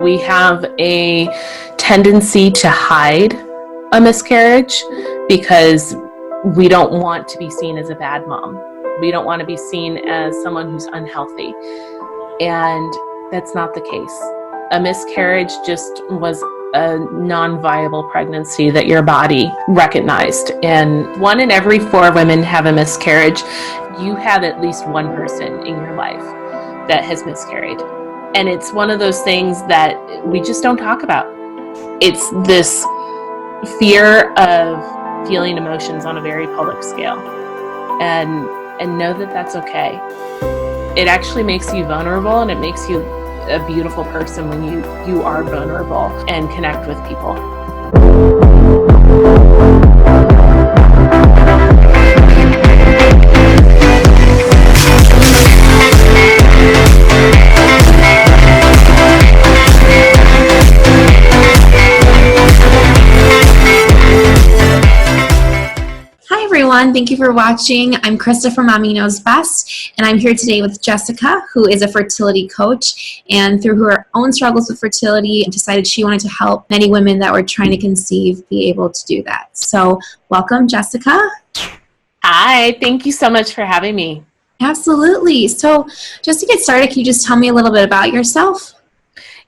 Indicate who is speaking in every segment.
Speaker 1: We have a tendency to hide a miscarriage because we don't want to be seen as a bad mom. We don't want to be seen as someone who's unhealthy. And that's not the case. A miscarriage just was a non-viable pregnancy that your body recognized. And 1 in every 4 women have a miscarriage. You have at least one person in your life that has miscarried. And it's one of those things that we just don't talk about. It's this fear of feeling emotions on a very public scale. And know that that's okay. It actually makes you vulnerable, and it makes you a beautiful person when you are vulnerable and connect with people.
Speaker 2: Thank you for watching. I'm Christa from Mommy Knows Best, and I'm here today with Jessica, who is a fertility coach, and through her own struggles with fertility, decided she wanted to help many women that were trying to conceive be able to do that. So welcome, Jessica.
Speaker 1: Hi, thank you so much for having me.
Speaker 2: Absolutely. So just to get started, can you just tell me a little bit about yourself?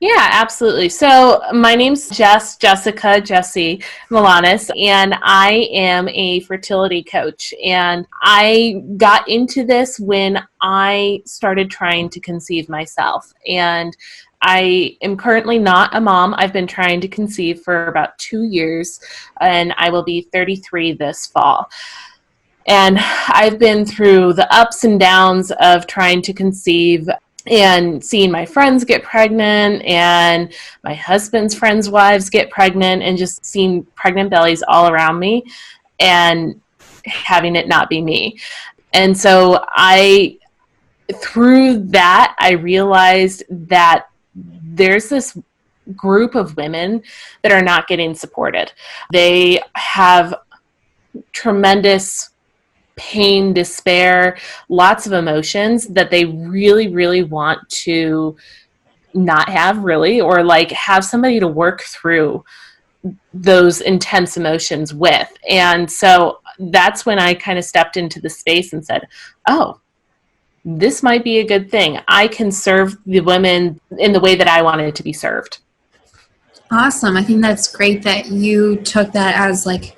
Speaker 1: Yeah, absolutely. So my name's Jessie Milanes, and I am a fertility coach. And I got into this when I started trying to conceive myself. And I am currently not a mom. I've been trying to conceive for about 2 years, and I will be 33 this fall. And I've been through the ups and downs of trying to conceive and seeing my friends get pregnant and my husband's friends' wives get pregnant, and just seeing pregnant bellies all around me and having it not be me. And so through that, I realized that there's this group of women that are not getting supported. They have tremendous pain, despair, lots of emotions that they really, really want to not have, really, or like have somebody to work through those intense emotions with. And so that's when I kind of stepped into the space and said, oh, this might be a good thing. I can serve the women in the way that I wanted to be served.
Speaker 2: Awesome. I think that's great that you took that as like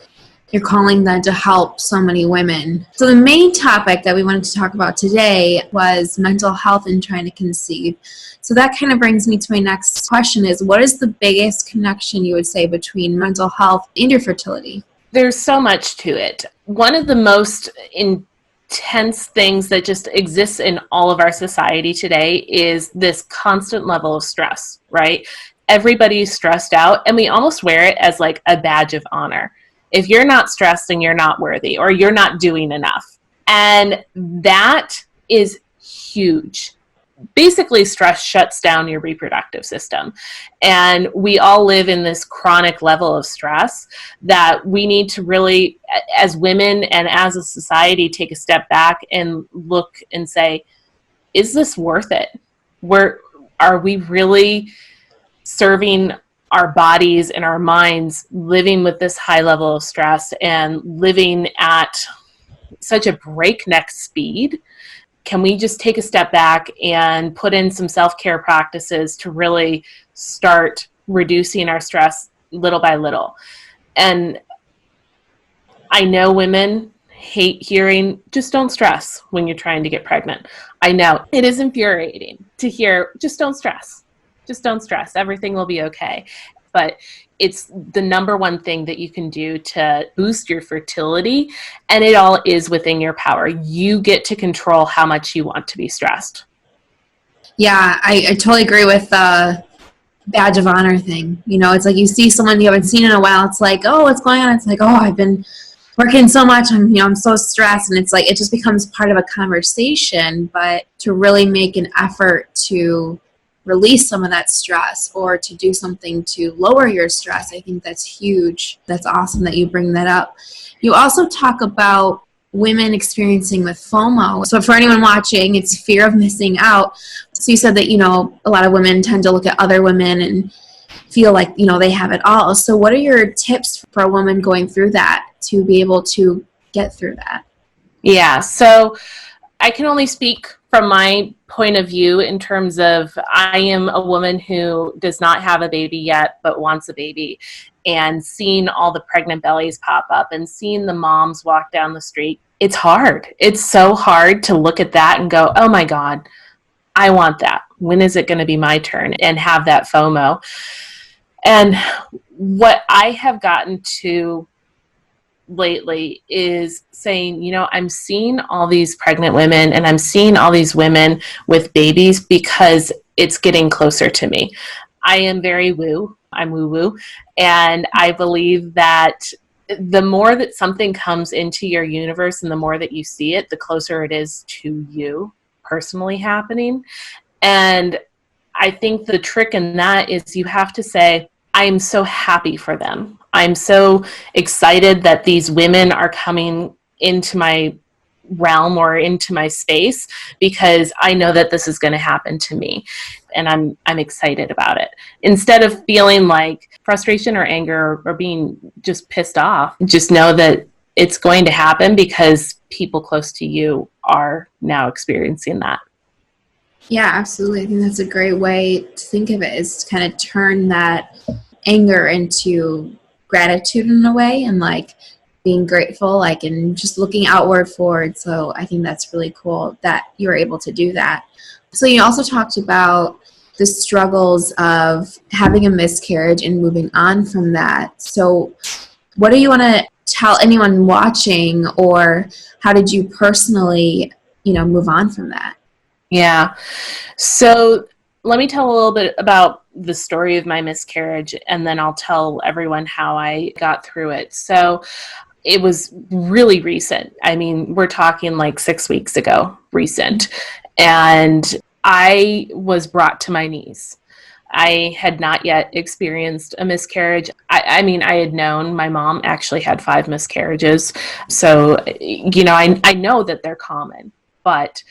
Speaker 2: you're calling that to help so many women. So the main topic that we wanted to talk about today was mental health and trying to conceive. So that kind of brings me to my next question is, what is the biggest connection you would say between mental health and your fertility?
Speaker 1: There's so much to it. One of the most intense things that just exists in all of our society today is this constant level of stress, right? Everybody's stressed out, and we almost wear it as like a badge of honor. If you're not stressed, then you're not worthy, or you're not doing enough. And that is huge. Basically, stress shuts down your reproductive system. And we all live in this chronic level of stress that we need to really, as women and as a society, take a step back and look and say, is this worth it? Are we really serving our bodies and our minds living with this high level of stress and living at such a breakneck speed? Can we just take a step back and put in some self-care practices to really start reducing our stress little by little? And I know women hate hearing, just don't stress when you're trying to get pregnant. I know it is infuriating to hear, just don't stress. Just don't stress. Everything will be okay. But it's the number one thing that you can do to boost your fertility, and it all is within your power. You get to control how much you want to be stressed.
Speaker 2: Yeah, I totally agree with the badge of honor thing. You know, it's like you see someone you haven't seen in a while. It's like, oh, what's going on? It's like, oh, I've been working so much. I'm so stressed. And it's like, it just becomes part of a conversation. But to really make an effort to release some of that stress or to do something to lower your stress, I think that's huge. That's awesome that you bring that up. You also talk about women experiencing with FOMO. So for anyone watching, it's fear of missing out. So you said that, a lot of women tend to look at other women and feel like, they have it all. So what are your tips for a woman going through that to be able to get through that?
Speaker 1: Yeah, so I can only speak from my point of view in terms of I am a woman who does not have a baby yet but wants a baby, and seeing all the pregnant bellies pop up and seeing the moms walk down the street. It's hard. It's so hard to look at that and go, oh my God, I want that. When is it going to be my turn? And have that FOMO. And what I have gotten to lately is saying, I'm seeing all these pregnant women and I'm seeing all these women with babies because it's getting closer to me. I am very woo. I'm woo-woo. And I believe that the more that something comes into your universe and the more that you see it, the closer it is to you personally happening. And I think the trick in that is you have to say, I am so happy for them. I'm so excited that these women are coming into my realm or into my space because I know that this is going to happen to me, and I'm excited about it. Instead of feeling like frustration or anger or being just pissed off, just know that it's going to happen because people close to you are now experiencing that.
Speaker 2: Yeah, absolutely. I think that's a great way to think of it, is to kind of turn that anger into gratitude in a way, and like being grateful, and just looking outward forward. So I think that's really cool that you were able to do that. So you also talked about the struggles of having a miscarriage and moving on from that. So what do you want to tell anyone watching, or how did you personally, move on from that?
Speaker 1: Yeah. So let me tell a little bit about the story of my miscarriage, and then I'll tell everyone how I got through it. So it was really recent. I mean, we're talking like 6 weeks ago, recent. And I was brought to my knees. I had not yet experienced a miscarriage. I mean, I had known my mom actually had 5 miscarriages. So, I know that they're common, but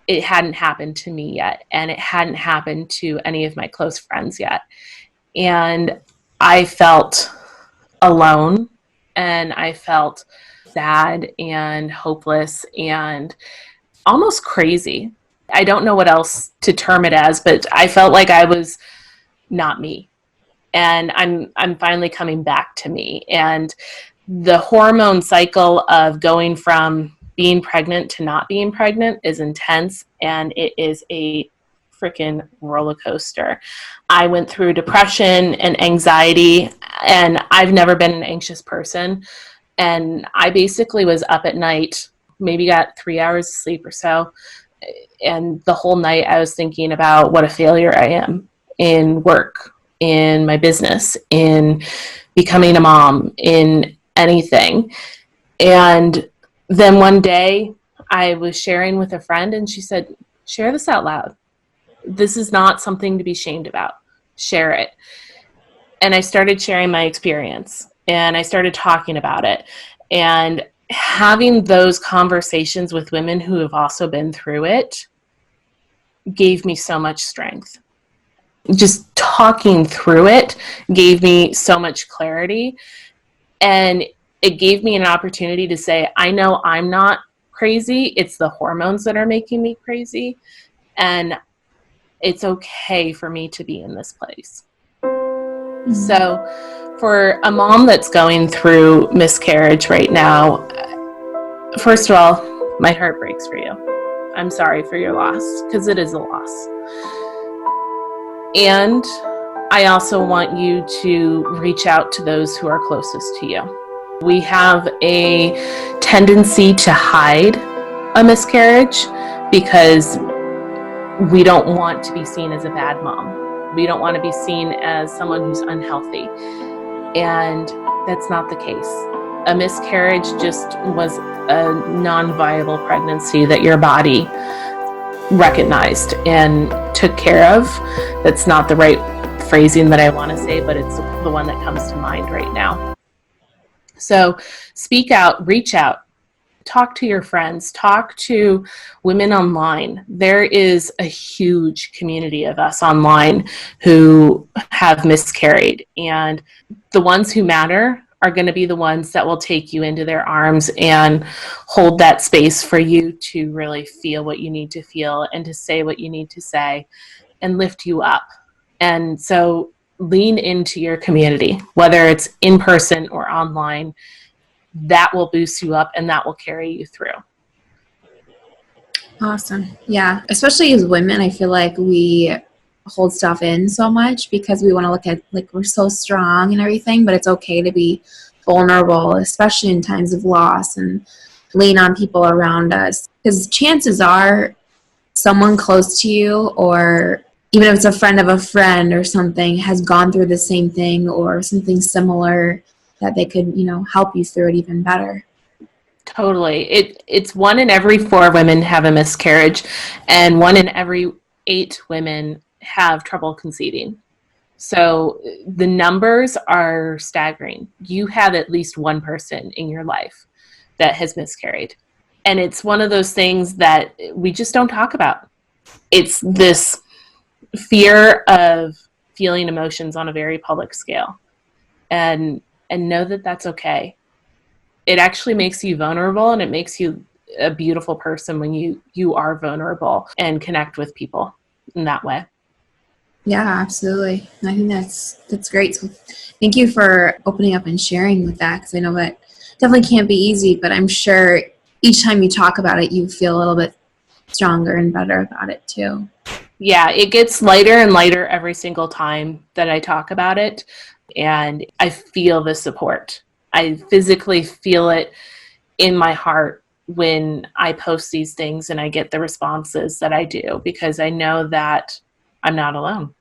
Speaker 1: it hadn't happened to me yet, and it hadn't happened to any of my close friends yet. And I felt alone, and I felt sad and hopeless and almost crazy. I don't know what else to term it as, but I felt like I was not me. And I'm finally coming back to me. And the hormone cycle of going from being pregnant to not being pregnant is intense, and it is a freaking roller coaster. I went through depression and anxiety, and I've never been an anxious person. And I basically was up at night, maybe got 3 hours of sleep or so. And the whole night I was thinking about what a failure I am in work, in my business, in becoming a mom, in anything. And then one day I was sharing with a friend, and she said, share this out loud. This is not something to be shamed about. Share it. And I started sharing my experience, and I started talking about it, and having those conversations with women who have also been through it gave me so much strength. Just talking through it gave me so much clarity, and it gave me an opportunity to say, I know I'm not crazy. It's the hormones that are making me crazy. And it's okay for me to be in this place. Mm-hmm. So for a mom that's going through miscarriage right now, first of all, my heart breaks for you. I'm sorry for your loss, because it is a loss. And I also want you to reach out to those who are closest to you. We have a tendency to hide a miscarriage because we don't want to be seen as a bad mom. We don't want to be seen as someone who's unhealthy. And that's not the case. A miscarriage just was a non-viable pregnancy that your body recognized and took care of. That's not the right phrasing that I want to say, but it's the one that comes to mind right now. So speak out, reach out talk to your friends, talk to women online. There is a huge community of us online who have miscarried, and the ones who matter are going to be the ones that will take you into their arms and hold that space for you to really feel what you need to feel and to say what you need to say and lift you up. And so lean into your community, whether it's in person or online. That will boost you up and that will carry you through.
Speaker 2: Awesome. Yeah. Especially as women, I feel like we hold stuff in so much because we want to look at like we're so strong and everything, but it's okay to be vulnerable, especially in times of loss, and lean on people around us. Because chances are someone close to you, or even if it's a friend of a friend or something, has gone through the same thing or something similar that they could, help you through it even better.
Speaker 1: Totally. It's 1 in every 4 women have a miscarriage, and 1 in every 8 women have trouble conceiving. So the numbers are staggering. You have at least one person in your life that has miscarried. And it's one of those things that we just don't talk about. It's this fear of feeling emotions on a very public scale. And know that that's okay. It actually makes you vulnerable, and it makes you a beautiful person when you are vulnerable and connect with people in that way.
Speaker 2: Yeah, absolutely. I think that's great. So thank you for opening up and sharing with that, because I know that definitely can't be easy, but I'm sure each time you talk about it, you feel a little bit stronger and better about it too.
Speaker 1: Yeah, it gets lighter and lighter every single time that I talk about it, and I feel the support. I physically feel it in my heart when I post these things and I get the responses that I do, because I know that I'm not alone.